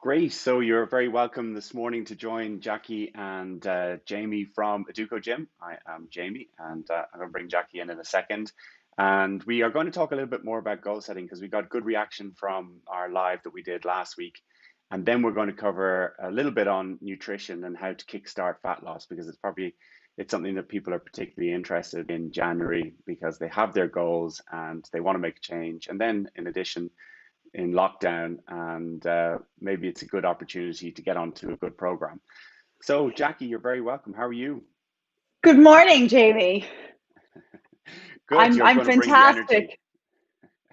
Great. So you're very welcome this morning to join Jacqui and Jamie from Educogym. I am Jamie, and I'm going to bring Jacqui in a second. And we are going to talk a little bit more about goal setting because we got good reaction from our live that we did last week. And then we're going to cover a little bit on nutrition and how to kickstart fat loss because it's something that people are particularly interested in January because they have their goals and they want to make a change. And then in addition, in lockdown, and maybe it's a good opportunity to get onto a good program. So, Jacqui, you're very welcome. How are you? Good morning, Jamie. Good. I'm You're I'm going to bring the energy. fantastic.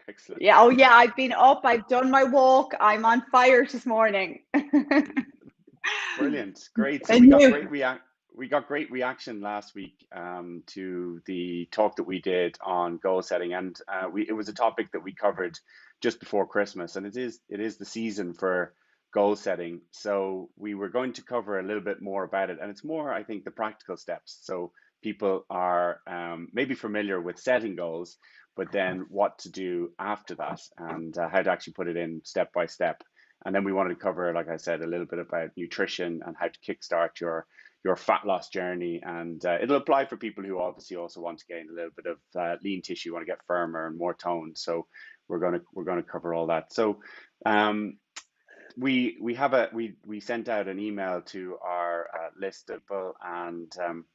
Excellent. Yeah, oh yeah, I've been up, I've done my walk, I'm on fire this morning. Brilliant. Great. So And you? we got great reaction last week to the talk that we did on goal setting, and it was a topic that we covered just before Christmas, and it is the season for goal setting. So we were going to cover a little bit more about it, and it's more, I think, the practical steps. So people are maybe familiar with setting goals, but then what to do after that, and how to actually put it in step by step. And then we wanted to cover, like I said, a little bit about nutrition and how to kickstart your fat loss journey. And it'll apply for people who obviously also want to gain a little bit of lean tissue, want to get firmer and more toned. So we're gonna cover all that. So we sent out an email to our list of people, and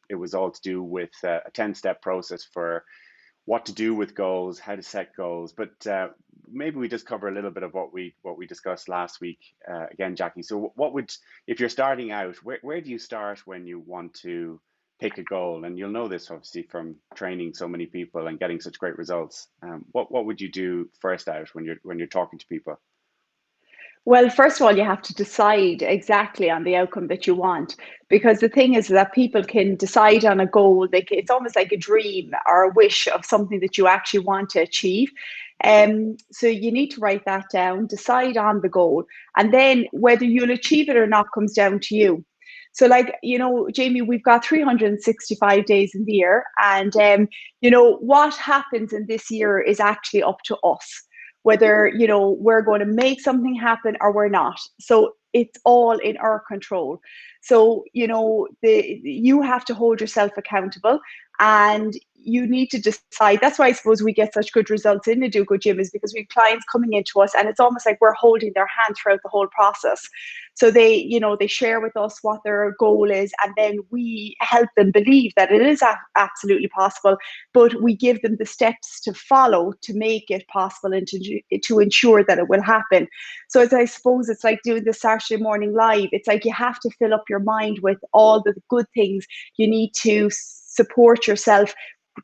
it was all to do with a 10-step process for what to do with goals, how to set goals. But maybe we just cover a little bit of what we discussed last week again, Jacqui. So what would, if you're starting out, where do you start when you want to pick a goal? And you'll know this obviously from training so many people and getting such great results. What would you do first out when you're talking to people? Well, first of all, you have to decide exactly on the outcome that you want. Because the thing is that people can decide on a goal, it's almost like a dream or a wish of something that you actually want to achieve. So you need to write that down, decide on the goal, and then whether you'll achieve it or not comes down to you. So, like, Jamie, we've got 365 days in the year, and what happens in this year is actually up to us whether we're going to make something happen or we're not. So it's all in our control. So you have to hold yourself accountable, and you need to decide. That's why I suppose we get such good results in the Do Good Gym, is because we have clients coming into us and it's almost like we're holding their hand throughout the whole process. So they share with us what their goal is, and then we help them believe that it is absolutely possible, but we give them the steps to follow to make it possible and to ensure that it will happen. So as I suppose it's like doing the Saturday morning live. It's like you have to fill up your mind with all the good things. You need to support yourself,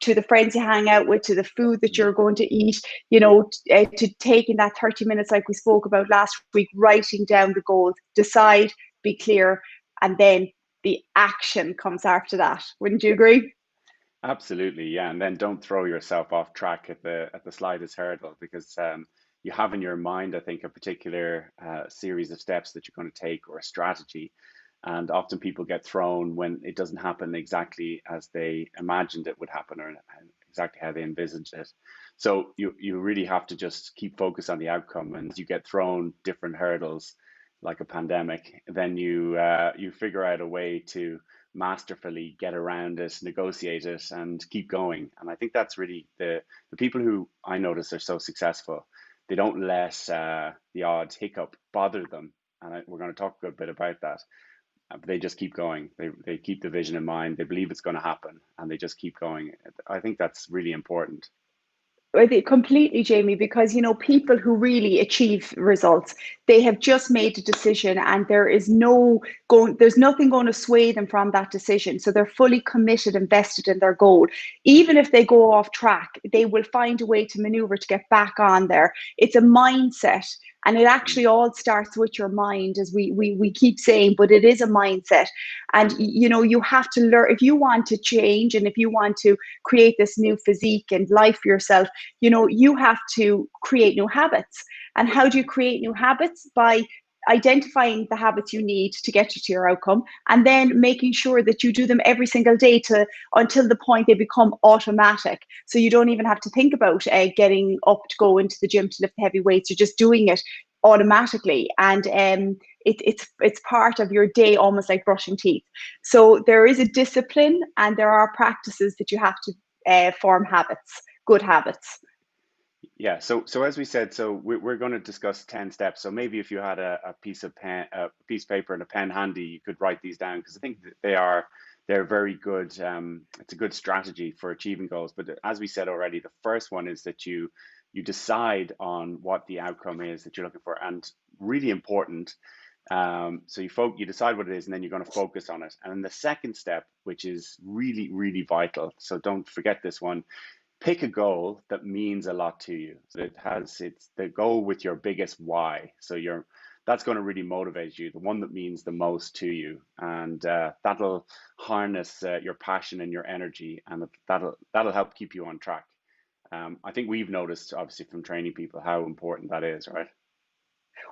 to the friends you hang out with, to the food that you're going to eat, to taking that 30 minutes like we spoke about last week, writing down the goals, decide, be clear, and then the action comes after that. Wouldn't you agree? Absolutely, yeah. And then don't throw yourself off track at the slightest hurdle because you have in your mind, I think, a particular series of steps that you're going to take or a strategy. And often people get thrown when it doesn't happen exactly as they imagined it would happen or exactly how they envisaged it. So you really have to just keep focused on the outcome. And as you get thrown different hurdles, like a pandemic, then you figure out a way to masterfully get around it, negotiate it, and keep going. And I think that's really the people who I notice are so successful. They don't let the odd hiccup bother them, and we're going to talk a bit about that. But they just keep going. They keep the vision in mind. They believe it's going to happen, and they just keep going. I think that's really important. I think completely, Jamie, because people who really achieve results, they have just made a decision, and there's nothing going to sway them from that decision. So they're fully committed, invested in their goal. Even if they go off track, they will find a way to maneuver to get back on there. It's a mindset. And it actually all starts with your mind, as we keep saying, but it is a mindset. And you have to learn, if you want to change and if you want to create this new physique and life for yourself, you have to create new habits. And how do you create new habits? By identifying the habits you need to get you to your outcome, and then making sure that you do them every single day to until the point they become automatic. So you don't even have to think about getting up to go into the gym to lift heavy weights. You're just doing it automatically, and it's part of your day, almost like brushing teeth. So there is a discipline, and there are practices that you have to form habits, good habits. Yeah, so as we said, so we're going to discuss 10 steps. So maybe if you had a piece of paper and a pen handy, you could write these down, because I think that they're very good. It's a good strategy for achieving goals. But as we said already, the first one is that you decide on what the outcome is that you're looking for, and really important. So you decide what it is, and then you're going to focus on it. And then the second step, which is really, really vital, so don't forget this one, pick a goal that means a lot to you. So it's the goal with your biggest why. So that's going to really motivate you, the one that means the most to you, and that'll harness your passion and your energy, and that'll help keep you on track. I think we've noticed, obviously, from training people, how important that is, right?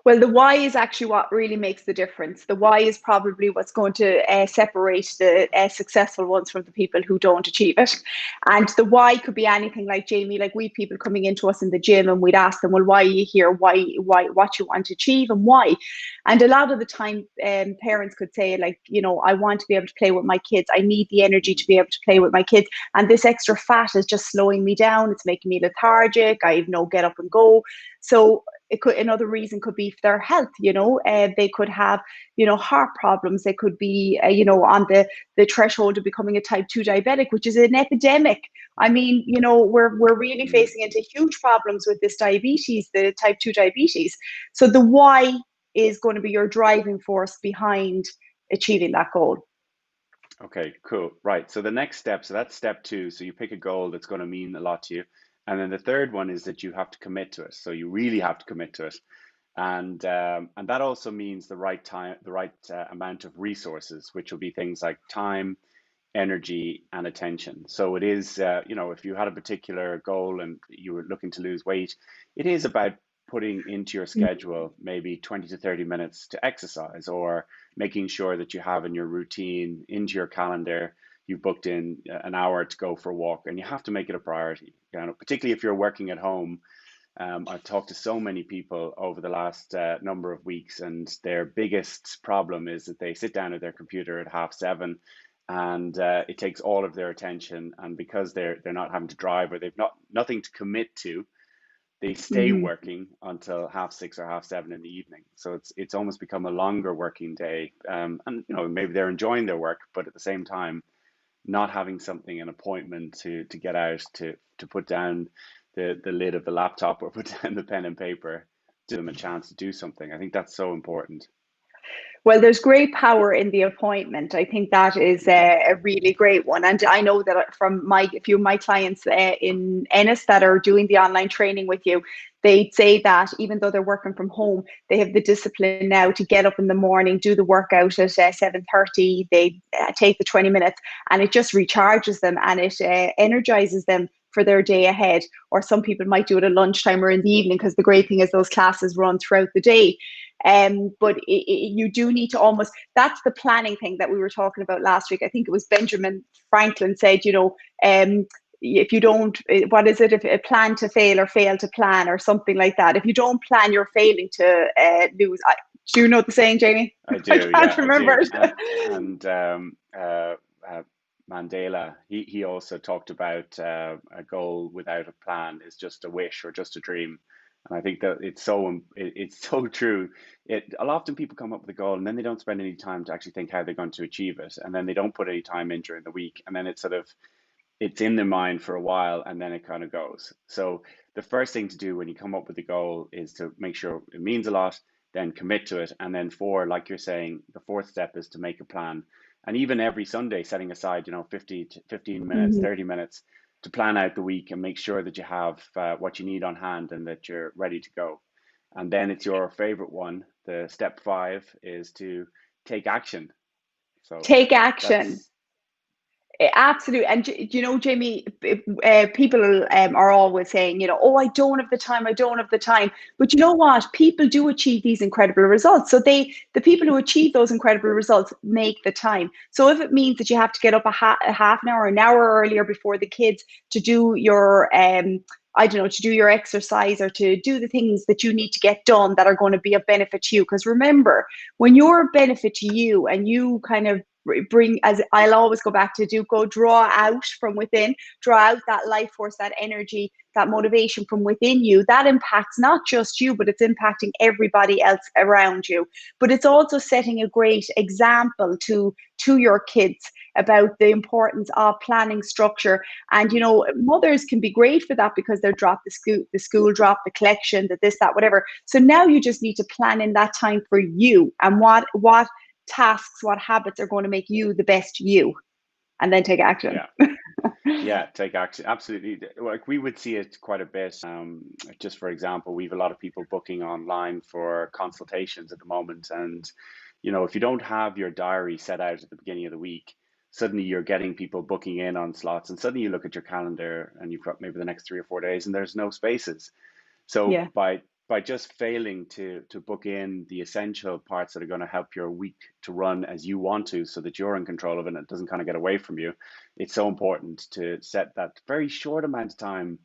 Well, the why is actually what really makes the difference. The why is probably what's going to separate the successful ones from the people who don't achieve it. And the why could be anything, like Jamie, like we people coming into us in the gym, and we'd ask them, well, why are you here? Why, what you want to achieve, and why? And a lot of the time, parents could say, like, I want to be able to play with my kids. I need the energy to be able to play with my kids. And this extra fat is just slowing me down. It's making me lethargic. I have no get up and go. So another reason could be for their health. They could have heart problems. They could be on the threshold of becoming a type 2 diabetic, which is an epidemic. I mean, we're really Mm. facing into huge problems with this diabetes, the type 2 diabetes. So the why is going to be your driving force behind achieving that goal. Okay, cool. Right. So the next step, so that's step two. So you pick a goal that's going to mean a lot to you. And then the third one is that you have to commit to it. So you really have to commit to it. And that also means the right time, the right amount of resources, which will be things like time, energy, and attention. So it is, if you had a particular goal and you were looking to lose weight, it is about putting into your schedule maybe 20 to 30 minutes to exercise, or making sure that you have in your routine, into your calendar, you've booked in an hour to go for a walk, and you have to make it a priority. Particularly if you're working at home. I've talked to so many people over the last number of weeks, and their biggest problem is that they sit down at their computer at 7:30, and it takes all of their attention. And because they're not having to drive, or they've nothing to commit to, they stay Mm-hmm. working until 6:30 or 7:30 in the evening. So it's almost become a longer working day. And maybe they're enjoying their work, but at the same time, not having something, an appointment to get out, to put down the lid of the laptop, or put down the pen and paper, give them a chance to do something. I think that's so important. Well, there's great power in the appointment. I think that is a really great one. And I know that from a few of my clients in Ennis that are doing the online training with you, they'd say that even though they're working from home, they have the discipline now to get up in the morning, do the workout at 7:30. They take the 20 minutes, and it just recharges them, and it energizes them for their day ahead. Or some people might do it at lunchtime or in the evening, because the great thing is those classes run throughout the day. But you do need to almost, that's the planning thing that we were talking about last week. I think it was Benjamin Franklin said, if you don't, what is it, if a plan to fail or fail to plan, or something like that. If you don't plan, you're failing to lose. Do you know the saying, Jamie? I I do, can't yeah, I remember do. it. And Mandela, he also talked about a goal without a plan is just a wish or just a dream. And I think that it's so true. A lot often people come up with a goal, and then they don't spend any time to actually think how they're going to achieve it, and then they don't put any time in during the week, and then it's in their mind for a while, and then it kind of goes. So the first thing to do when you come up with a goal is to make sure it means a lot, then commit to it. And then like you're saying, the fourth step is to make a plan. And even every Sunday, setting aside, 50 to 15 minutes, Mhm. 30 minutes to plan out the week, and make sure that you have what you need on hand, and that you're ready to go. And then it's your favorite one. The step five is to take action. So Take action. that's, Absolutely. And Jamie, people are always saying, oh, I don't have the time, I don't have the time. But you know what? People do achieve these incredible results. So the people who achieve those incredible results make the time. So if it means that you have to get up a half an hour, an hour earlier before the kids to do your I don't know, to do your exercise or to do the things that you need to get done that are going to be of benefit to you. Because remember, when you're a benefit to you and you kind of bring, as I'll always go back to, do go draw out from within, draw out that life force, that energy, that motivation from within you, that impacts not just you, but it's impacting everybody else around you. But it's also setting a great example to your kids about the importance of planning, structure. And mothers can be great for that because they're drop the school drop, the collection, the this, that, whatever. So now you just need to plan in that time for you and what tasks, what habits are going to make you the best you, and then take action. Yeah. Yeah, take action. Absolutely. Like we would see it quite a bit. Just for example, we have a lot of people booking online for consultations at the moment. And, if you don't have your diary set out at the beginning of the week, suddenly you're getting people booking in on slots. And suddenly you look at your calendar and you've got maybe the next 3 or 4 days and there's no spaces. So Yeah. by just failing to book in the essential parts that are going to help your week to run as you want to, so that you're in control of it and it doesn't kind of get away from you, it's so important to set that very short amount of time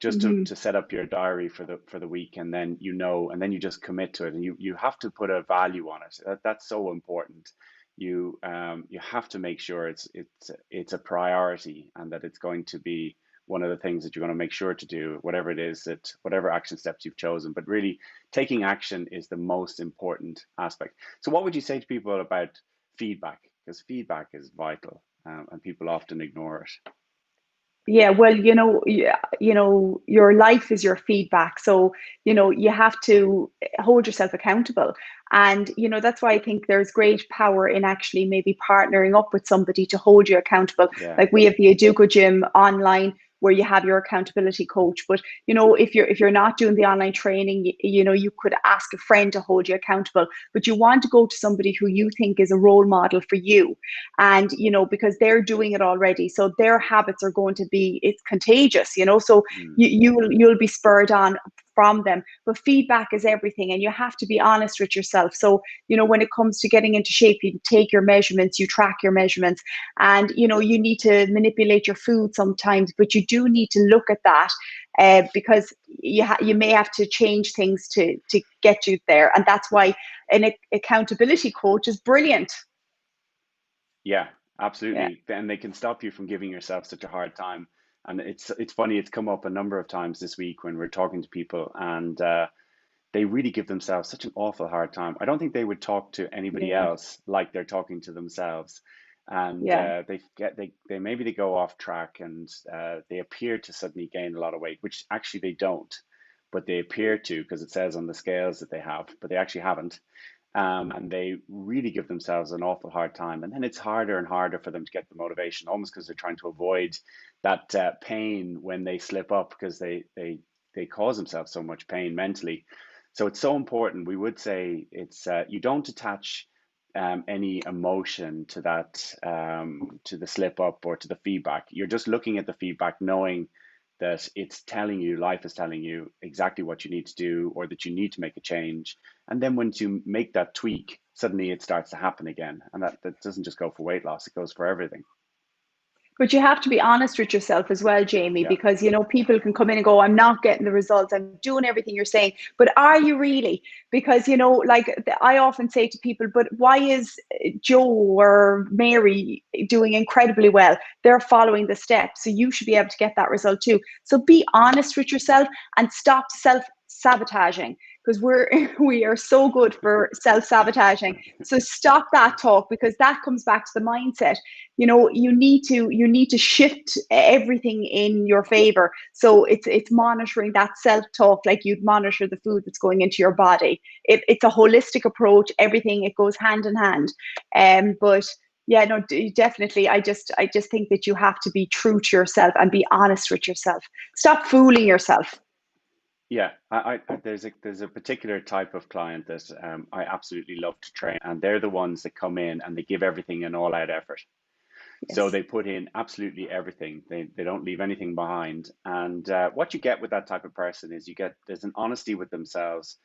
just Hmm. to set up your diary for the week, and then and then you just commit to it, and you have to put a value on it. That's so important. You have to make sure it's a priority, and that it's going to be one of the things that you're going to make sure to do, whatever it is, that whatever action steps you've chosen. But really, taking action is the most important aspect. So, what would you say to people about feedback? Because feedback is vital, and people often ignore it. Yeah, well, yeah, your life is your feedback. So, you have to hold yourself accountable. And, that's why I think there's great power in actually maybe partnering up with somebody to hold you accountable. Yeah, Like we have the Educogym online where you have your accountability coach. But, if you're not doing the online training, you could ask a friend to hold you accountable. But you want to go to somebody who you think is a role model for you, and because they're doing it already, so their habits are going to be, it's contagious, so mm, you'll be spurred on from them. But feedback is everything, and you have to be honest with yourself. So when it comes to getting into shape, you take your measurements, you track your measurements, and you need to manipulate your food sometimes, but you do need to look at that, because you may have to change things to get you there. And that's why an accountability coach is brilliant. yeah, Yeah. absolutely. And they can stop you from giving yourself such a hard time. And it's funny. It's come up a number of times this week when we're talking to people, and they really give themselves such an awful hard time. I don't think they would talk to anybody Yeah. else like they're talking to themselves. And Yeah. they maybe they go off track, and they appear to suddenly gain a lot of weight, which actually they don't, but they appear to, because it says on the scales that they have, but they actually haven't. And they really give themselves an awful hard time. And then it's harder and harder for them to get the motivation, almost because they're trying to avoid that pain when they slip up, because they cause themselves so much pain mentally. So it's so important. We would say it's you don't attach any emotion to that, to the slip up or to the feedback. You're just looking at the feedback, knowing that it's telling you, life is telling you exactly what you need to do, or that you need to make a change. And then once you make that tweak, suddenly it starts to happen again. And that doesn't just go for weight loss, it goes for everything. But you have to be honest with yourself as well, Jamie, Yeah. because people can come in and go, I'm not getting the results, I'm doing everything you're saying, but are you really? Because like I often say to people, but why is Joe or Mary doing incredibly well? They're following the steps, so you should be able to get that result too. So be honest with yourself and stop self-sabotaging, because we are so good for self-sabotaging. So stop that talk, because that comes back to the mindset. You need to shift everything in your favor. So it's monitoring that self-talk like you'd monitor the food that's going into your body. It's a holistic approach. Everything, it goes hand in hand. But yeah, no, definitely. I just think that you have to be true to yourself and be honest with yourself. Stop fooling yourself. Yeah, there's a particular type of client that I absolutely love to train, and they're the ones that come in and they give everything an all-out effort. So Yes. they put in absolutely everything. They don't leave anything behind. And what you get with that type of person is there's an honesty with themselves,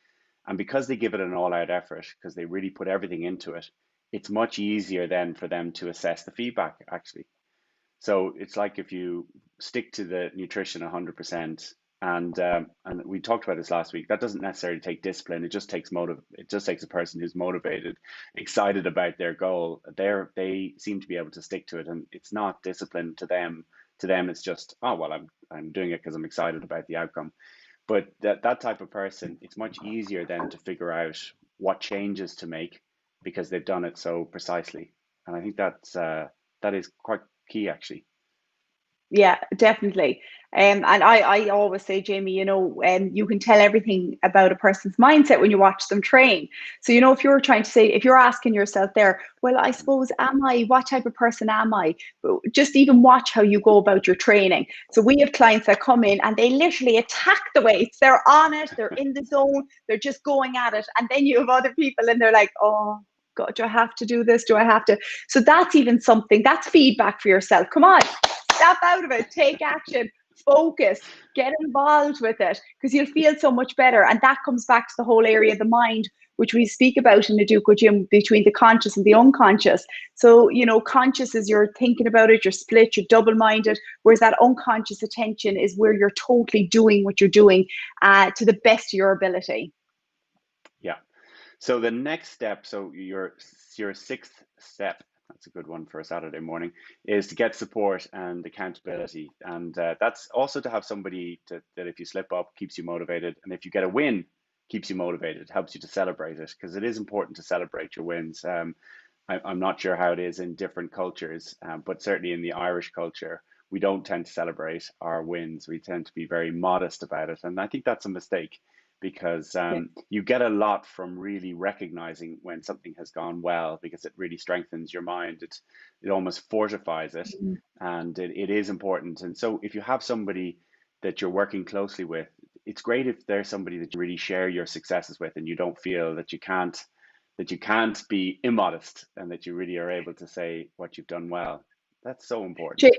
and because they give it an all-out effort, because they really put everything into it, it's much easier then for them to assess the feedback actually. So it's like if you stick to the nutrition 100%, And we talked about this last week. That doesn't necessarily take discipline. It just takes a person who's motivated, excited about their goal. They seem to be able to stick to it, and it's not discipline to them. To them, it's just, oh well, I'm doing it because I'm excited about the outcome. But that type of person, it's much easier then to figure out what changes to make because they've done it so precisely. And I think that is quite key, actually. Yeah, definitely. And I always say, Jamie, you can tell everything about a person's mindset when you watch them train. So, if you're trying to say, if you're asking yourself there, well, I suppose, what type of person am I? Just even watch how you go about your training. So we have clients that come in and they literally attack the weights. They're on it, they're in the zone, they're just going at it. And then you have other people and they're like, oh, God, do I have to do this? Do I have to? So that's even something, that's feedback for yourself. Come on, step out of it, take action, focus, get involved with it, because you'll feel so much better. And that comes back to the whole area of the mind, which we speak about in the Educogym, between the conscious and the unconscious. So, conscious is you're thinking about it, you're split, you're double minded, whereas that unconscious attention is where you're totally doing what you're doing to the best of your ability. Yeah. So the next step, so your sixth step, that's a good one for a Saturday morning, is to get support and accountability, and that's also to have somebody that if you slip up keeps you motivated, and if you get a win keeps you motivated, helps you to celebrate it because it is important to celebrate your wins. I'm not sure how it is in different cultures, but certainly in the Irish culture, we don't tend to celebrate our wins. We tend to be very modest about it, and I think that's a mistake because Yeah. you get a lot from really recognizing when something has gone well because it really strengthens your mind. It almost fortifies it, and it is important. And so, if you have somebody that you're working closely with, it's great if there's somebody that you really share your successes with, and you don't feel that you can't be immodest, and that you really are able to say what you've done well. That's so important.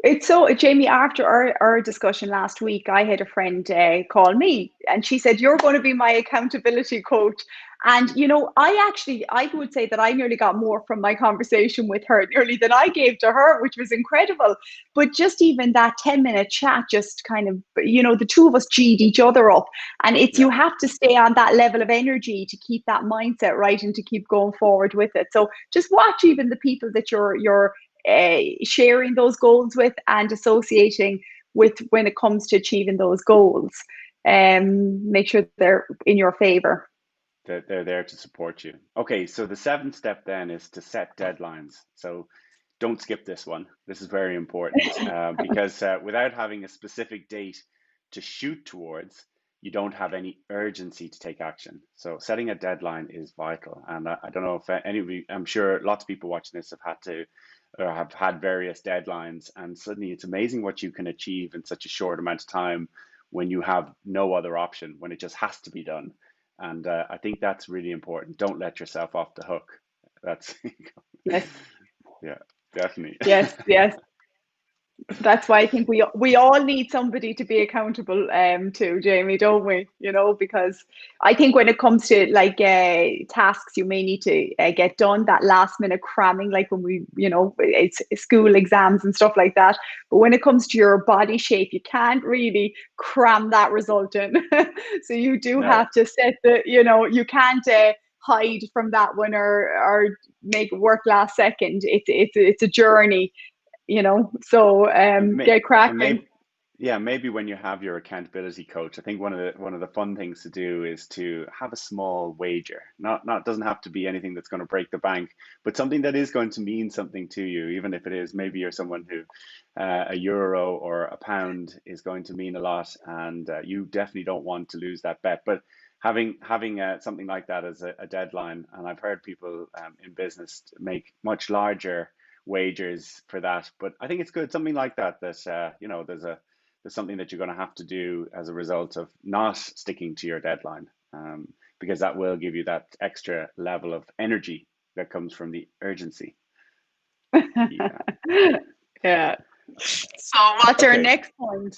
It's so, Jamie, after our discussion last week, I had a friend call me and she said, you're going to be my accountability coach. And, I would say that I nearly got more from my conversation with her nearly than I gave to her, which was incredible. But just even that 10-minute chat, just kind of, the two of us G'd each other up. And you Yeah. have to stay on that level of energy to keep that mindset right and to keep going forward with it. So just watch even the people that you're sharing those goals with and associating with when it comes to achieving those goals. Make sure they're in your favor. They're there to support you. Okay, so the seventh step then is to set deadlines. So don't skip this one. This is very important because without having a specific date to shoot towards, you don't have any urgency to take action. So setting a deadline is vital. And I don't know if any of you, I'm sure lots of people watching this have had to or have had various deadlines, and suddenly it's amazing what you can achieve in such a short amount of time when you have no other option, when it just has to be done. And I think that's really important. Don't let yourself off the hook. That's Yes, yeah, definitely. yes, yes. That's why I think we all need somebody to be accountable to, Jamie, don't we? Because I think when it comes to like tasks you may need to get done, that last minute cramming, like when it's school exams and stuff like that. But when it comes to your body shape, you can't really cram that result in. So you do No, have to set you can't hide from that one or make it work last second. It's a journey, so may, get and cracking. maybe yeah, maybe when you have your accountability coach, I think one of the fun things to do is to have a small wager. Not doesn't have to be anything that's going to break the bank, but something that is going to mean something to you, even if it is maybe you're someone who a euro or a pound is going to mean a lot, and you definitely don't want to lose that bet. But having something like that as a deadline, and I've heard people in business make much larger wagers for that. But I think it's good something like that. That there's something that you're going to have to do as a result of not sticking to your deadline, because that will give you that extra level of energy that comes from the urgency. Yeah. Yeah. So what's our Okay. next point?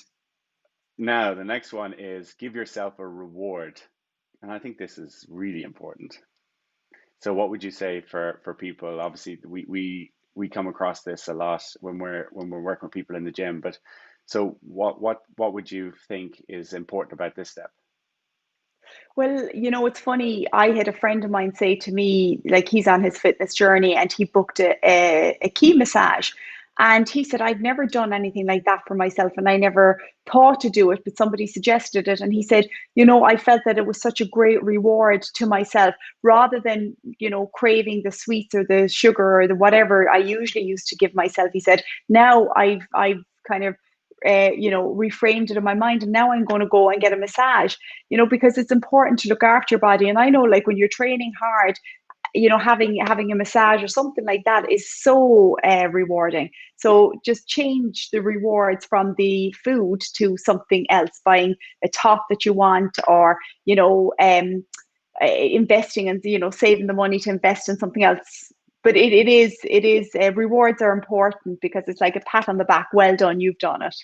Now, the next one is give yourself a reward. And I think this is really important. So what would you say for people? Obviously, we come across this a lot when we're working with people in the gym, but So what would you think is important about this step? Well, it's funny. I had a friend of mine say to me, like he's on his fitness journey and he booked a key massage. And he said, I've never done anything like that for myself and I never thought to do it, but somebody suggested it. And he said, I felt that it was such a great reward to myself rather than, craving the sweets or the sugar or the whatever I usually used to give myself. He said, now I've kind of reframed it in my mind, and now I'm going to go and get a massage, because it's important to look after your body. And I know, like when you're training hard, having a massage or something like that is so rewarding. So just change the rewards from the food to something else, buying a top that you want, or investing and saving the money to invest in something else. But it is rewards are important because it's like a pat on the back. Well done, you've done it.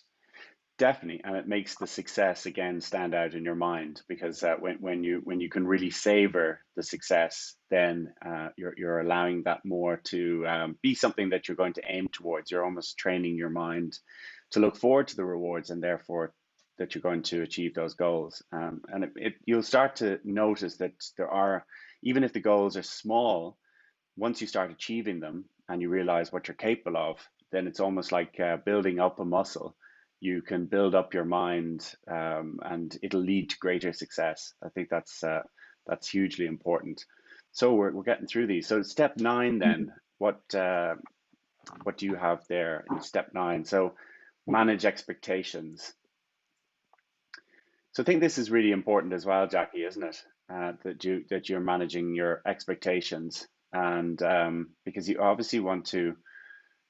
Definitely, and it makes the success again stand out in your mind because when you can really savor the success, then you're allowing that more to be something that you're going to aim towards. You're almost training your mind to look forward to the rewards, and therefore that you're going to achieve those goals. And you'll start to notice that there are, even if the goals are small, once you start achieving them and you realize what you're capable of, then it's almost like building up a muscle. You can build up your mind, and it'll lead to greater success. I think that's hugely important. So we're getting through these. So step nine, then, what do you have there in step nine? So manage expectations. So I think this is really important as well, Jacqui, isn't it? That you're managing your expectations, and because you obviously want to,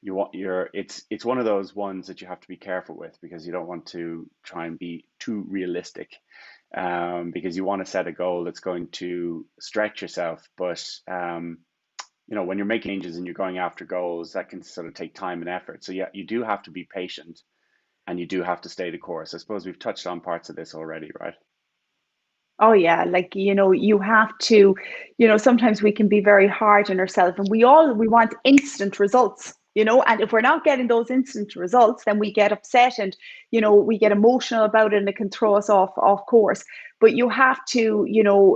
you want your it's one of those ones that you have to be careful with because you don't want to try and be too realistic, because you want to set a goal that's going to stretch yourself, but when you're making changes and you're going after goals, that can sort of take time and effort. So yeah, you do have to be patient and you do have to stay the course. I suppose we've touched on parts of this already, right? Oh yeah, like you have to, sometimes we can be very hard on ourselves, and we want instant results, and if we're not getting those instant results, then we get upset and we get emotional about it and it can throw us off course. But you have to,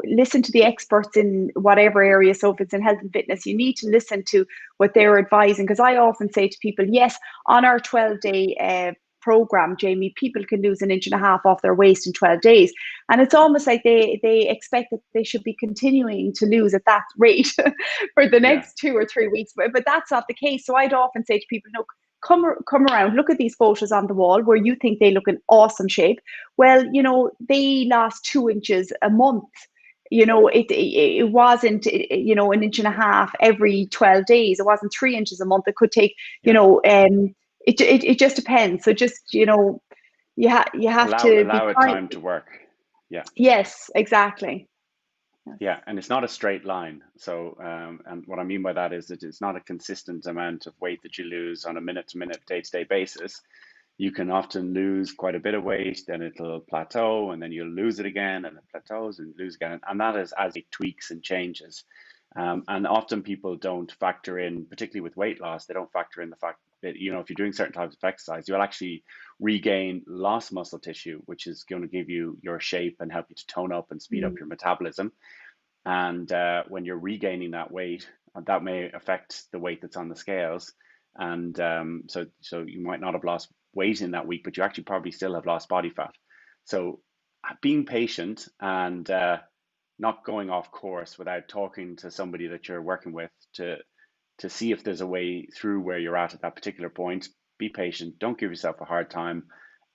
listen to the experts in whatever area. So if it's in health and fitness, you need to listen to what they're advising. Because I often say to people, yes, on our 12-day program, Jamie, people can lose an inch and a half off their waist in 12 days. And it's almost like they expect that they should be continuing to lose at that rate for the Yeah. next 2 or 3 weeks. But that's not the case. So I'd often say to people, no, come around, look at these photos on the wall where you think they look in awesome shape. Well, they lost 2 inches a month. It wasn't, an inch and a half every 12 days. It wasn't 3 inches a month. It could take, Yeah. it just depends. So just, you have Allow to be allow it kind. time to work. Yeah. Yes, exactly. Yes. Yeah, and it's not a straight line. So, and what I mean by that is that it's not a consistent amount of weight that you lose on a minute to minute, day-to-day basis. You can often lose quite a bit of weight, then it'll plateau, and then you'll lose it again, and it plateaus and lose again. And that is as it tweaks and changes. And often people don't factor in, particularly with weight loss, they don't factor in the fact that, if you're doing certain types of exercise, you'll actually regain lost muscle tissue, which is going to give you your shape and help you to tone up and speed up Mm. your metabolism. And when you're regaining that weight, that may affect the weight that's on the scales. And so you might not have lost weight in that week, but you actually probably still have lost body fat. So being patient and not going off course without talking to somebody that you're working with to see if there's a way through where you're at that particular point. Be patient. Don't give yourself a hard time,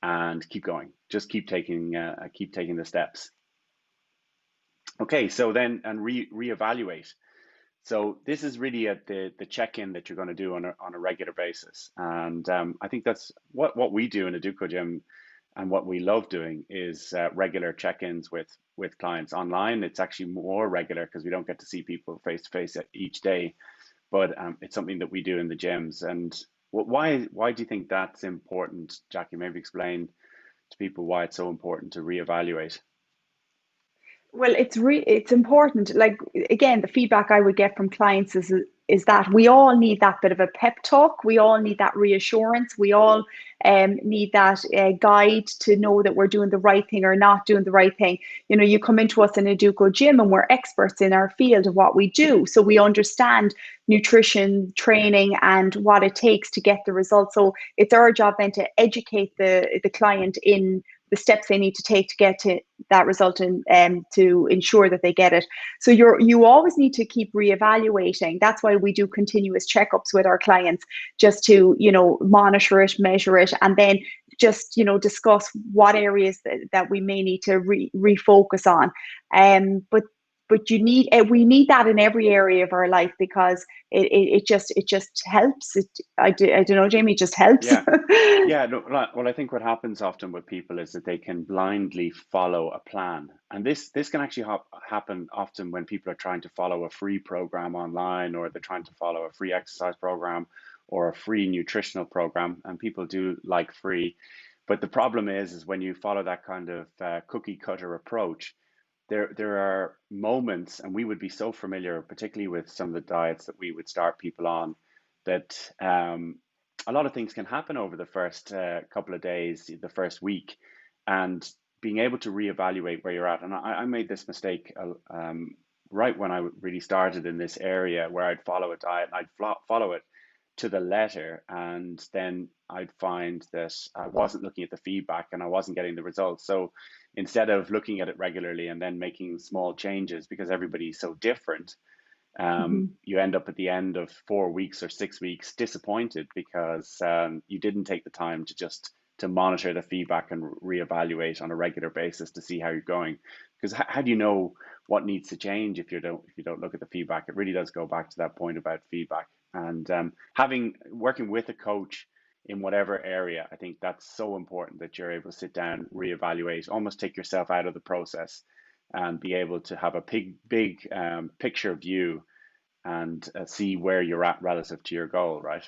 and keep going. Just keep taking the steps. Okay, so then and reevaluate. So this is really at the check-in that you're going to do on a regular basis, and I think that's what we do in a Duco gym, and what we love doing is regular check-ins with clients online. It's actually more regular because we don't get to see people face to face each day, but it's something that we do in the gyms. And why do you think that's important, Jacqui? Maybe explain to people why it's so important to reevaluate. Well, it's important. Like again, the feedback I would get from clients is is that we all need that bit of a pep talk. We all need that reassurance. We all need that guide to know that we're doing the right thing or not doing the right thing. You know, you come into us in Educogym and we're experts in our field of what we do. So we understand nutrition, training, and what it takes to get the results. So it's our job then to educate the client in the steps they need to take to get to that result and to ensure that they get it. So you always need to keep reevaluating. That's why we do continuous checkups with our clients, just to, you know, monitor it, measure it, and then just, you know, discuss what areas that we may need to refocus on. But you need we need that in every area of our life, because it just helps. I don't know, Jamie, it just helps. Yeah. Yeah, no, well, I think what happens often with people is that they can blindly follow a plan, and this can actually happen often when people are trying to follow a free program online, or they're trying to follow a free exercise program or a free nutritional program, and people do like free. But the problem is when you follow that kind of cookie cutter approach, there are moments, and we would be so familiar, particularly with some of the diets that we would start people on, that a lot of things can happen over the first couple of days, the first week, and being able to reevaluate where you're at. And I made this mistake right when I really started in this area, where I'd follow a diet and I'd follow it to the letter, and then I'd find that I wasn't looking at the feedback and I wasn't getting the results. So instead of looking at it regularly and then making small changes, because everybody's so different, you end up at the end of 4 weeks or 6 weeks disappointed, because you didn't take the time to just to monitor the feedback and reevaluate on a regular basis to see how you're going. Because how do you know what needs to change if you don't look at the feedback? It really does go back to that point about feedback. And working with a coach in whatever area, I think that's so important, that you're able to sit down, reevaluate, almost take yourself out of the process, and be able to have a big picture view, and see where you're at relative to your goal, right?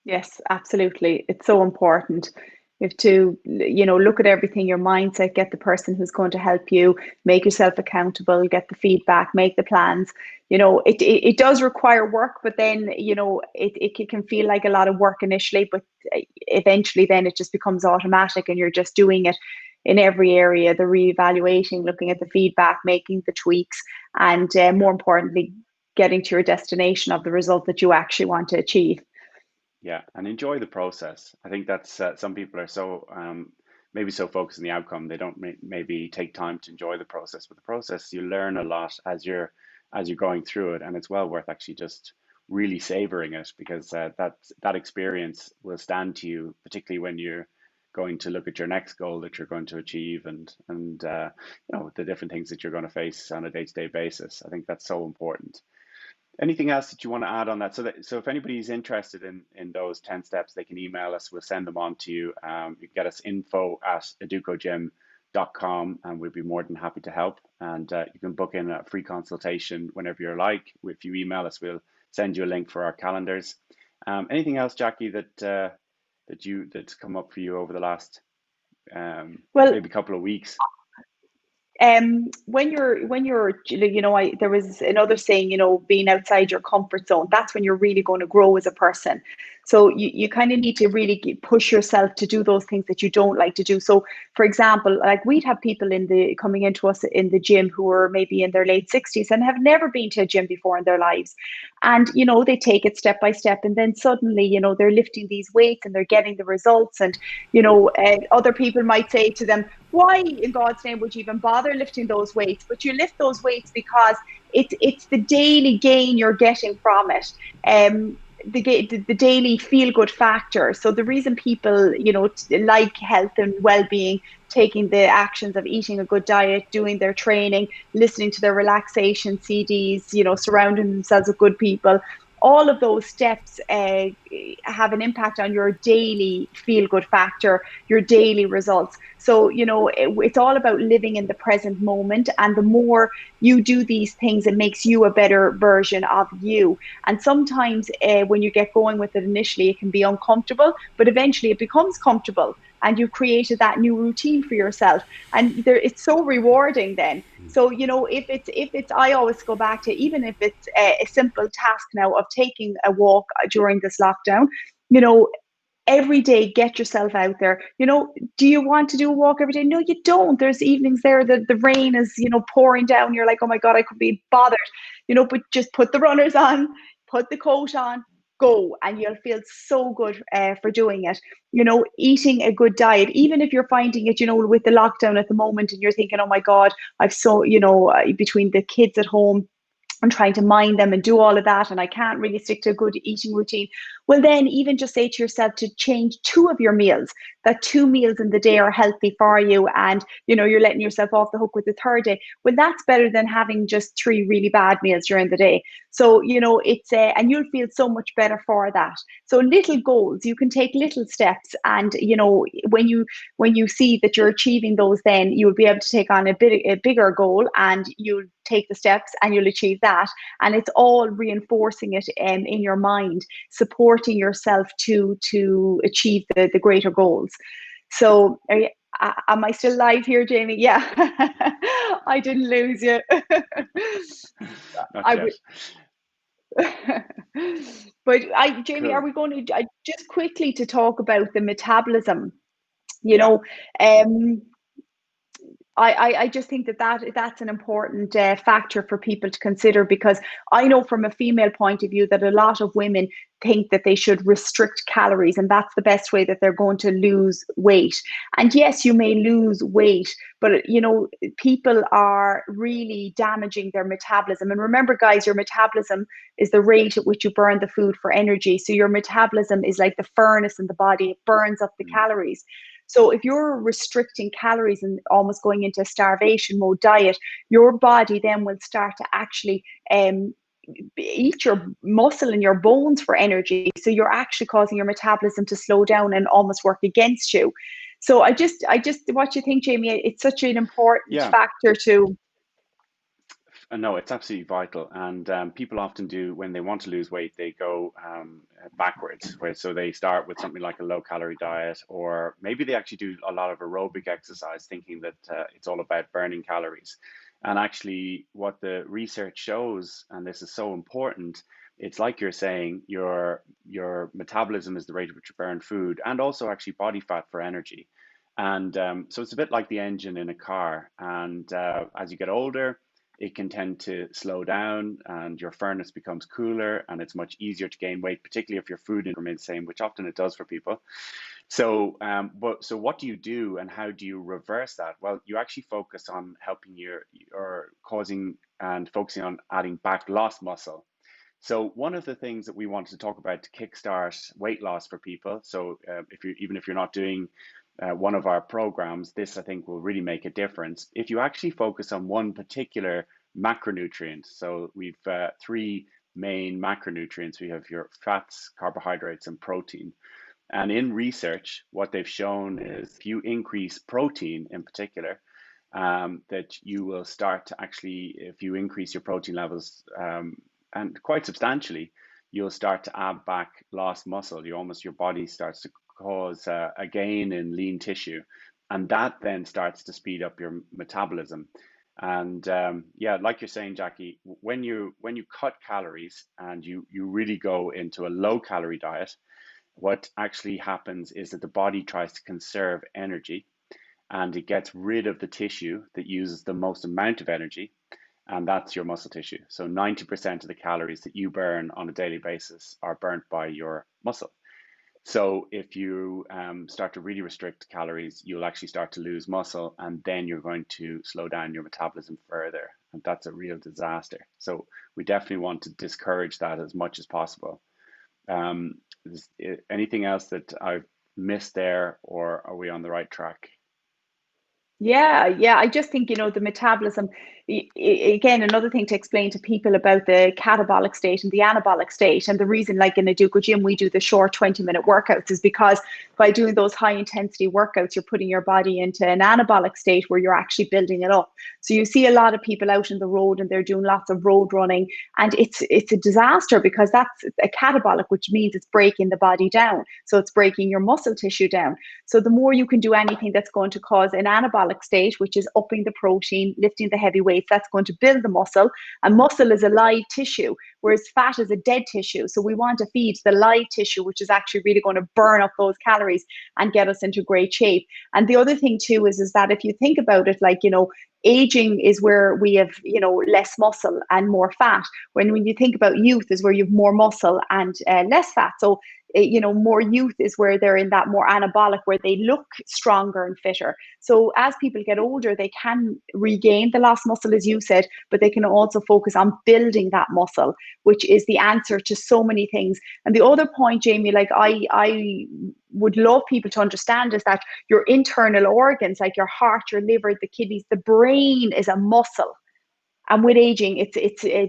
Yes, absolutely. It's so important. You have to, you know, look at everything, your mindset, get the person who's going to help you, make yourself accountable, get the feedback, make the plans. You know, it does require work, but then, you know, it can feel like a lot of work initially, but eventually then it just becomes automatic and you're just doing it in every area, the reevaluating, looking at the feedback, making the tweaks, and more importantly, getting to your destination of the result that you actually want to achieve. Yeah, and enjoy the process. I think that's some people are so maybe so focused on the outcome, they don't maybe take time to enjoy the process. But the process, you learn a lot as you're going through it, and it's well worth actually just really savoring it, because that experience will stand to you, particularly when you're going to look at your next goal that you're going to achieve, and you know, the different things that you're going to face on a day-to-day basis. I think that's so important. Anything else that you want to add on that? So if anybody's interested in those 10 steps, they can email us. We'll send them on to you. You can get us info@educogym.com, and we'd be more than happy to help. And you can book in a free consultation whenever you're like. If you email us, we'll send you a link for our calendars. Anything else, Jacqui, that's come up for you over the last Well, maybe couple of weeks? When you're you know, there was another saying, you know, being outside your comfort zone, that's when you're really going to grow as a person. So you kind of need to really push yourself to do those things that you don't like to do. So for example, like we'd have people coming into us in the gym who are maybe in their late 60s and have never been to a gym before in their lives, and you know, they take it step by step, and then suddenly, you know, they're lifting these weights and they're getting the results. And you know, other people might say to them, why in God's name would you even bother lifting those weights? But you lift those weights because it's the daily gain you're getting from it. The daily feel good factor. So the reason people, you know, like health and well-being, taking the actions of eating a good diet, doing their training, listening to their relaxation CDs, you know, surrounding themselves with good people, all of those steps have an impact on your daily feel good factor, your daily results. So, you know, it's all about living in the present moment. And the more you do these things, it makes you a better version of you. And sometimes when you get going with it initially, it can be uncomfortable, but eventually it becomes comfortable. and you've created that new routine for yourself. And there, it's so rewarding then. So, if it's, I always go back to, even if it's a simple task now of taking a walk during this lockdown, you know, every day get yourself out there. Do you want to do a walk every day? No, you don't. There's evenings there that the rain is, pouring down. You're like, oh my God, I could be bothered. But just put the runners on, put the coat on, go, and you'll feel so good for doing it. Eating a good diet, even if you're finding it, with the lockdown at the moment, and you're thinking, oh my God, I've so, between the kids at home and trying to mind them and do all of that, and I can't really stick to a good eating routine. Well, then even just say to yourself to change two of your meals, that two meals in the day are healthy for you, and you're letting yourself off the hook with the third day. Well, that's better than having just three really bad meals during the day. So it's and you'll feel so much better for that. So little goals, you can take little steps, and when you see that you're achieving those, then you'll be able to take on a bigger goal, and you'll take the steps and you'll achieve that. And it's all reinforcing it in your mind, supporting yourself to achieve the greater goals. So am I still live here, Jamie? Yeah. I didn't lose you. Not I yet. would. But Jamie, are Cool. we going to just quickly to talk about the metabolism? You Yeah. know, um, I just think that's an important factor for people to consider, because I know from a female point of view that a lot of women think that they should restrict calories, and that's the best way that they're going to lose weight. And yes, you may lose weight, but people are really damaging their metabolism. And remember, guys, your metabolism is the rate at which you burn the food for energy. So your metabolism is like the furnace in the body; it burns up the Mm. calories. So if you're restricting calories and almost going into a starvation mode diet, your body then will start to actually eat your muscle and your bones for energy. So you're actually causing your metabolism to slow down and almost work against you. So I just, what you think, Jamie? It's such an important Yeah. factor to. No, it's absolutely vital. And people often do, when they want to lose weight, they go backwards, right? So they start with something like a low calorie diet, or maybe they actually do a lot of aerobic exercise, thinking that it's all about burning calories. And actually, what the research shows, and this is so important, it's like you're saying, your metabolism is the rate at which you burn food, and also actually body fat for energy. And so it's a bit like the engine in a car. And as you get older, it can tend to slow down and your furnace becomes cooler and it's much easier to gain weight, particularly if your food remains the same, which often it does for people. So what do you do and how do you reverse that? Well, you actually focus on helping or causing and focusing on adding back lost muscle. So one of the things that we wanted to talk about to kickstart weight loss for people. So if you even if you're not doing one of our programs, this I think will really make a difference. If you actually focus on one particular macronutrient, so we've three main macronutrients. We have your fats, carbohydrates, and protein. And in research, what they've shown is if you increase protein in particular, that you will start to actually, if you increase your protein levels and quite substantially, you'll start to add back lost muscle. Your body starts to cause a gain in lean tissue, and that then starts to speed up your metabolism. And yeah, like you're saying, Jacqui, when you cut calories and you really go into a low calorie diet, what actually happens is that the body tries to conserve energy and it gets rid of the tissue that uses the most amount of energy, and that's your muscle tissue. So 90% of the calories that you burn on a daily basis are burnt by your muscle. So if you start to really restrict calories, you'll actually start to lose muscle, and then you're going to slow down your metabolism further, and that's a real disaster. So we definitely want to discourage that as much as possible. Um, Anything else that I've missed there, or are we on the right track? Yeah, yeah. I just think, the metabolism, again, another thing to explain to people about the catabolic state and the anabolic state. And the reason, like in Educogym, we do the short 20-minute workouts is because by doing those high intensity workouts, you're putting your body into an anabolic state where you're actually building it up. So you see a lot of people out on the road and they're doing lots of road running, and it's a disaster because that's a catabolic, which means it's breaking the body down. So it's breaking your muscle tissue down. So the more you can do anything that's going to cause an anabolic state, which is upping the protein, lifting the heavy weights, that's going to build the muscle. And muscle is a live tissue, whereas fat is a dead tissue. So we want to feed the live tissue, which is actually really going to burn up those calories and get us into great shape. And the other thing too is that if you think about it, like, aging is where we have, less muscle and more fat. When you think about youth is where you have more muscle and less fat. So more youth is where they're in that more anabolic, where they look stronger and fitter. So as people get older, they can regain the lost muscle, as you said, but they can also focus on building that muscle, which is the answer to so many things. And the other point, Jamie, like I would love people to understand is that your internal organs, like your heart, your liver, the kidneys, the brain is a muscle. And with aging, it's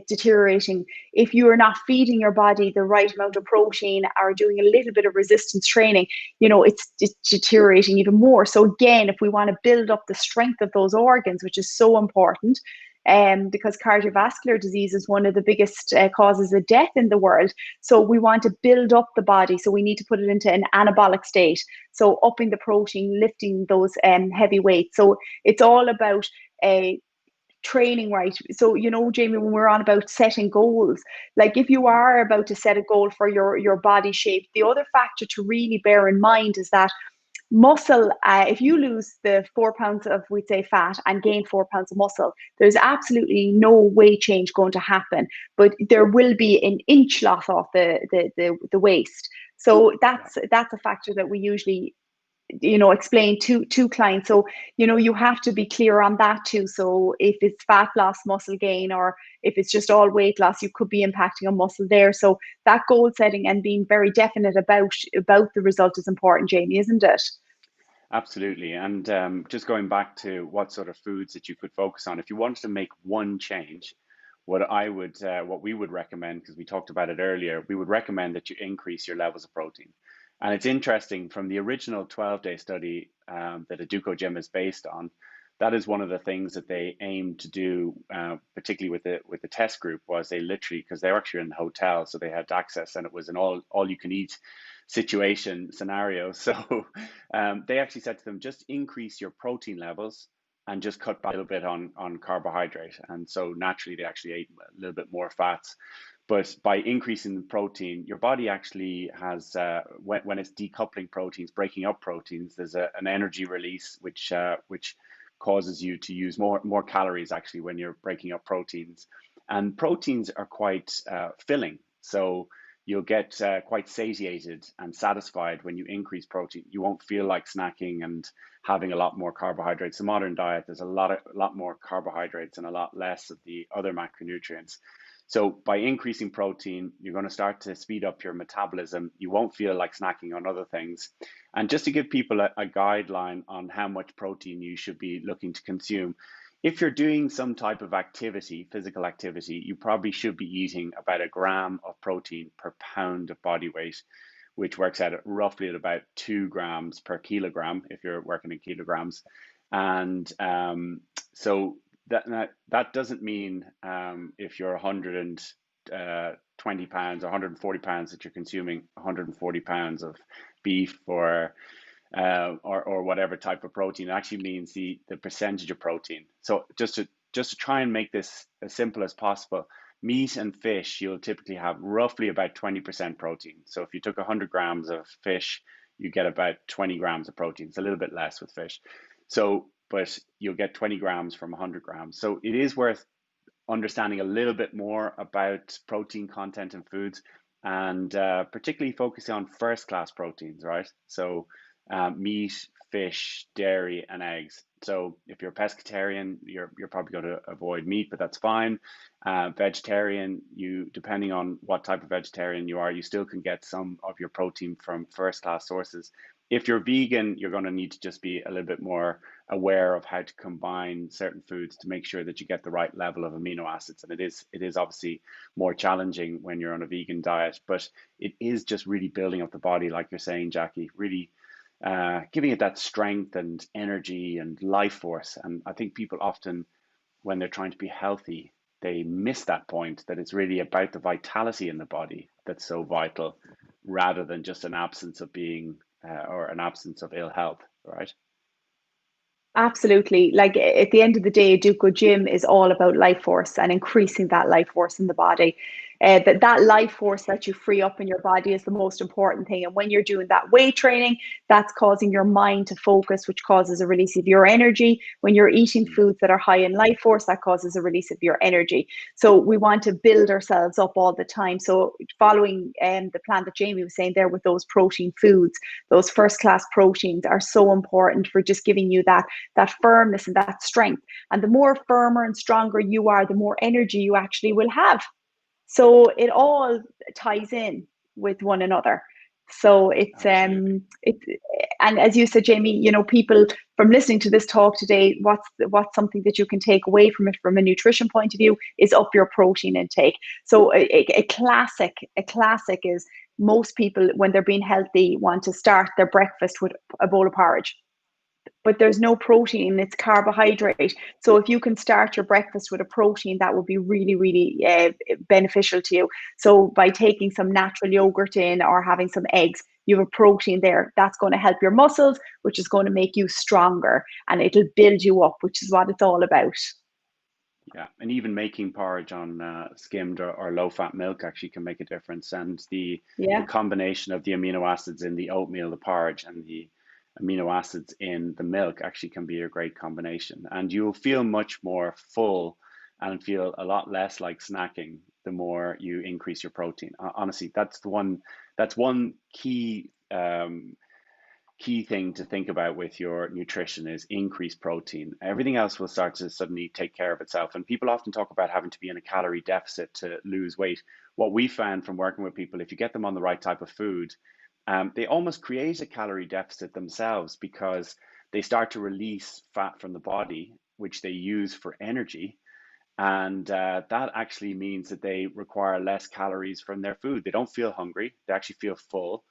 deteriorating. If you are not feeding your body the right amount of protein or doing a little bit of resistance training, it's deteriorating even more. So again, if we want to build up the strength of those organs, which is so important, because cardiovascular disease is one of the biggest causes of death in the world. So we want to build up the body. So we need to put it into an anabolic state. So upping the protein, lifting those heavy weights. So it's all about training right. So, Jamie, when we're on about setting goals, like if you are about to set a goal for your body shape, the other factor to really bear in mind is that muscle, if you lose the 4 pounds of, we'd say, fat and gain 4 pounds of muscle, there's absolutely no weight change going to happen, but there will be an inch loss off the waist. So Yeah. that's a factor that we usually explain to clients. So you have to be clear on that too. So if it's fat loss, muscle gain, or if it's just all weight loss, you could be impacting on muscle there. So that goal setting and being very definite about the result is important, Jamie, isn't it? Absolutely. And just going back to what sort of foods that you could focus on, if you wanted to make one change, what we would recommend, because we talked about it earlier, we would recommend that you increase your levels of protein. And it's interesting from the original 12-day study that Educogym is based on. That is one of the things that they aimed to do, particularly with the test group, was they literally, because they were actually in the hotel, so they had access, and it was an all you can eat situation scenario. So they actually said to them, just increase your protein levels and just cut back a little bit on carbohydrate. And so naturally, they actually ate a little bit more fats. But by increasing the protein, your body actually has, when it's decoupling proteins, breaking up proteins, there's an energy release which causes you to use more calories actually when you're breaking up proteins. And proteins are quite filling. So you'll get quite satiated and satisfied when you increase protein. You won't feel like snacking and having a lot more carbohydrates. The modern diet, there's a lot more carbohydrates and a lot less of the other macronutrients. So by increasing protein, you're going to start to speed up your metabolism. You won't feel like snacking on other things. And just to give people a guideline on how much protein you should be looking to consume, if you're doing some type of activity, physical activity, you probably should be eating about a gram of protein per pound of body weight, which works out at roughly at about 2 grams per kilogram if you're working in kilograms. And so that doesn't mean if you're 120 pounds or 140 pounds that you're consuming 140 pounds of beef or whatever type of protein. It actually means the percentage of protein. So just to try and make this as simple as possible, meat and fish, you'll typically have roughly about 20% protein. So if you took 100 grams of fish, you get about 20 grams of protein. It's a little bit less with fish. So, but you'll get 20 grams from 100 grams. So it is worth understanding a little bit more about protein content in foods, and particularly focusing on first class proteins, right? So meat, fish, dairy, and eggs. So if you're a pescatarian, you're probably going to avoid meat, but that's fine. Vegetarian, you depending on what type of vegetarian you are, you still can get some of your protein from first class sources. If you're vegan, you're going to need to just be a little bit more aware of how to combine certain foods to make sure that you get the right level of amino acids. And it is obviously more challenging when you're on a vegan diet, but it is just really building up the body, like you're saying, Jacqui, really giving it that strength and energy and life force. And I think people often, when they're trying to be healthy, they miss that point, that it's really about the vitality in the body that's so vital, rather than just an absence of being or an absence of ill health, right? Absolutely. Like at the end of the day, Educogym is all about life force and increasing that life force in the body. That life force that you free up in your body is the most important thing. And when you're doing that weight training, that's causing your mind to focus, which causes a release of your energy. When you're eating Mm. foods that are high in life force, that causes a release of your energy. So we want to build ourselves up all the time. So following the plan that Jamie was saying there with those protein foods, those first class proteins are so important for just giving you that firmness and that strength. And the more firmer and stronger you are, the more energy you actually will have. So it all ties in with one another. So Absolutely. it and as you said, Jamie, people from listening to this talk today, what's something that you can take away from it from a nutrition point of view is up your protein intake. So a classic is most people when they're being healthy want to start their breakfast with a bowl of porridge, but there's no protein, it's carbohydrate. So if you can start your breakfast with a protein, that would be really, really beneficial to you. So by taking some natural yogurt in or having some eggs, you have a protein there. That's going to help your muscles, which is going to make you stronger, and it'll build you up, which is what it's all about. Yeah, and even making porridge on skimmed or low-fat milk actually can make a difference. And the Yeah. combination of the amino acids in the oatmeal, the porridge, and the amino acids in the milk actually can be a great combination. And you'll feel much more full and feel a lot less like snacking the more you increase your protein. Honestly, that's one key thing to think about with your nutrition is increase protein. Everything else will start to suddenly take care of itself. And people often talk about having to be in a calorie deficit to lose weight. What we found from working with people, if you get them on the right type of food, they almost create a calorie deficit themselves because they start to release fat from the body, which they use for energy. And that actually means that they require less calories from their food. They don't feel hungry, they actually feel full,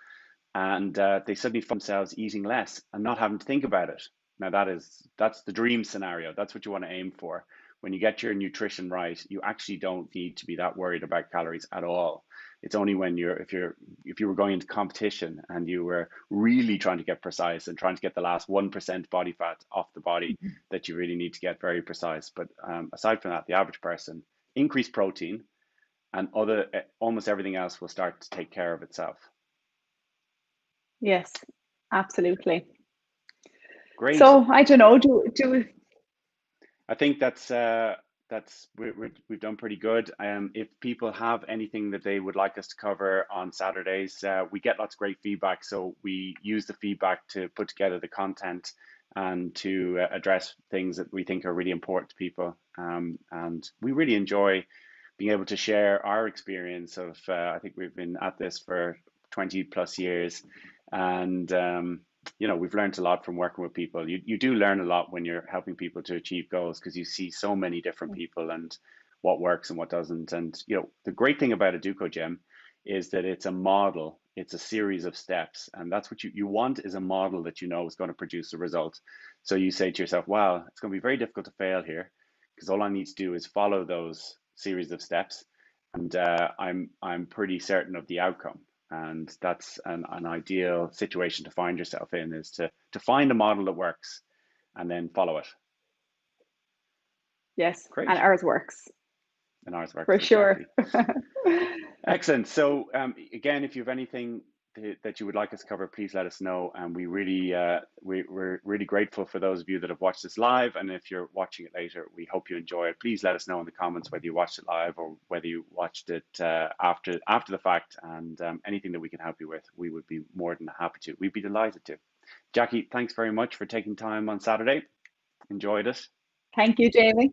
and they suddenly find themselves eating less and not having to think about it. Now that's the dream scenario. That's what you want to aim for. When you get your nutrition right, you actually don't need to be that worried about calories at all. It's only when if you were going into competition and you were really trying to get precise and trying to get the last 1% body fat off the body that you really need to get very precise. But aside from that, the average person increase protein and other almost everything else will start to take care of itself. Yes, absolutely. Great. So I don't know, do I think we've done pretty good. If people have anything that they would like us to cover on Saturdays, we get lots of great feedback. So we use the feedback to put together the content and to address things that we think are really important to people. And we really enjoy being able to share our experience of. I think we've been at this for 20 plus years, and we've learned a lot from working with people. You do learn a lot when you're helping people to achieve goals because you see so many different people and what works and what doesn't. And the great thing about a Educogym is that it's a model, it's a series of steps, and that's what you want is a model that you know is going to produce a result. So you say to yourself, "Wow, it's going to be very difficult to fail here because all I need to do is follow those series of steps, and I'm pretty certain of the outcome." And that's an ideal situation to find yourself in, is to find a model that works and then follow it. yes, and Great. ours works And ours for works, sure. exactly. Excellent. So again, if you have anything that you would like us to cover, please let us know. And we're really grateful for those of you that have watched this live. And if you're watching it later, we hope you enjoy it. Please let us know in the comments whether you watched it live or whether you watched it after the fact. And anything that we can help you with, we would be more than happy to. We'd be delighted to. Jacqui, thanks very much for taking time on Saturday. Enjoyed it. Thank you, Jamie.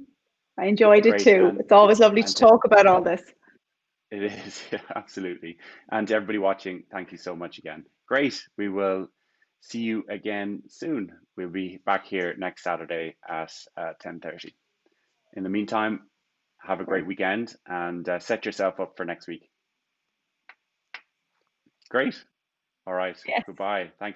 I enjoyed it Great. too. It's always lovely to And talk about all this. It is, yeah, absolutely. And to everybody watching, thank you so much again. Great. We will see you again soon. We'll be back here next Saturday at 10:30. In the meantime, have a great Great. weekend and set yourself up for next week. Great. All right. Yes. Goodbye. Thanks.